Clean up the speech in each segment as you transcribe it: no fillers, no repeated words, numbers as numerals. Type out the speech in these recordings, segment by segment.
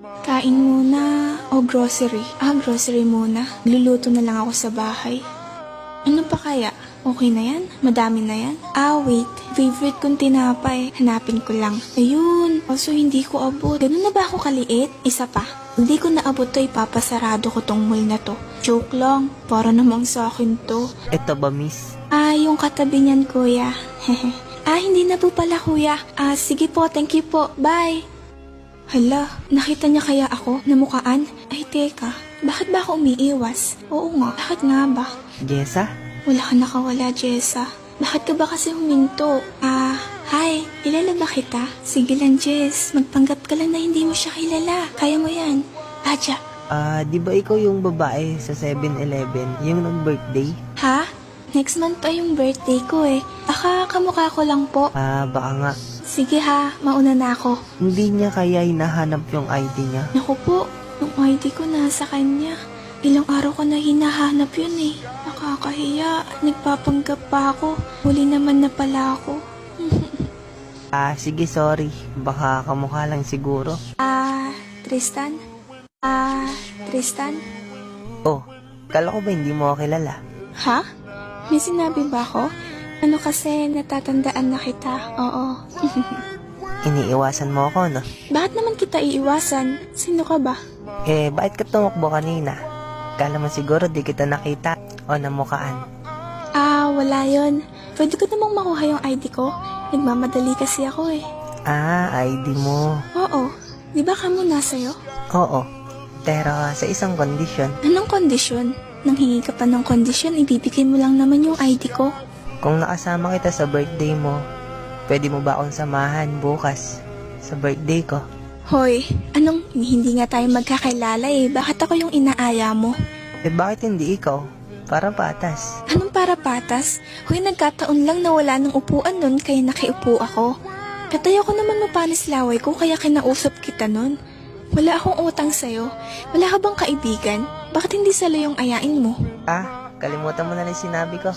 Kain muna o grocery? Grocery muna. Luluto na lang ako sa bahay. Ano pa kaya? Okay na yan? Madami na yan? Wait. Favorite kong tinapay. Hanapin ko lang. Ayun. Also, hindi ko abot. Ganun na ba ako kaliit? Isa pa. Hindi ko naabot to, ipapasarado ko tong mall na to. Joke lang. Para namang sa akin to. Ito ba, miss? Yung katabi niyan, kuya. Hindi na po pala, kuya. Sige po, thank you po. Bye. Hala, nakita niya kaya ako na mukaan? Ay, teka. Bakit ba ako umiiwas? Oo nga, bakit nga ba? Jessa? Wala ka nakawala, Jessa. Bakit ka ba kasi huminto? Hi, kilala ba kita? Sige lang, Jess. Magpanggap ka lang na hindi mo siya kilala. Kaya mo yan. Adya. Di ba ikaw yung babae sa 7-Eleven? Yung nag-birthday? Ha? Next month pa yung birthday ko eh. Baka kamukha ko lang po. Baka nga. Sige ha, mauna na ako. Hindi niya kaya hinahanap yung ID niya. Naku po, yung ID ko nasa kanya. Ilang araw ko na hinahanap yun eh. Nakakahiya, nagpapanggap pa ako. Huli naman na pala ako. Sige, sorry. Baka kamukha lang siguro. Tristan? Tristan? Oh, kala ko ba hindi mo ako kilala? Ha? May sinabi ba ako? Ano kasi, natatandaan na kita. Oo. Iniiwasan mo ako, no? Bakit naman kita iiwasan? Sino ka ba? Bakit ka tumakbo kanina? Kala mo siguro di kita nakita o namukaan. Wala yon. Pwede ko namang makuha yung ID ko. Nagmamadali kasi ako eh. ID mo. Oo. Di ba kamo nasa'yo? Oo. Pero sa isang kondisyon. Anong kondisyon? Nang hingi ka pa ng kondisyon, ibibigay mo lang naman yung ID ko. Kung nakasama kita sa birthday mo, pwede mo ba akong samahan bukas sa birthday ko? Hoy, anong hindi nga tayo magkakilala eh. Bakit ako yung inaaya mo? Bakit hindi ikaw? Para patas. Anong para patas? Hoy, nagkataon lang na wala ng upuan nun kaya nakiupo ako. At ayoko naman mapanis laway ko kaya kinausap kita nun. Wala akong utang sa'yo. Wala ka bang kaibigan? Bakit hindi salo yung ayain mo? Kalimutan mo na lang sinabi ko.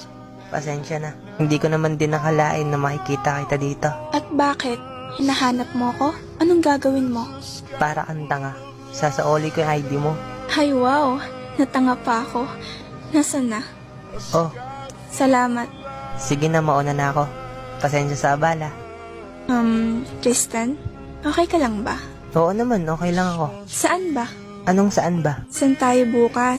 Pasensya na. Hindi ko naman din nakalain na makikita kita dito. At bakit? Hinahanap mo ako? Anong gagawin mo? Para kang tanga. Sasaoli ko yung ID mo. Ay wow, natanga pa ako. Nasaan na? Oh, Salamat. sige na, mauna na ako. Pasensya sa abala. Tristan? Okay ka lang ba? Oo naman, okay lang ako. Saan ba? Anong saan ba? Saan tayo bukas?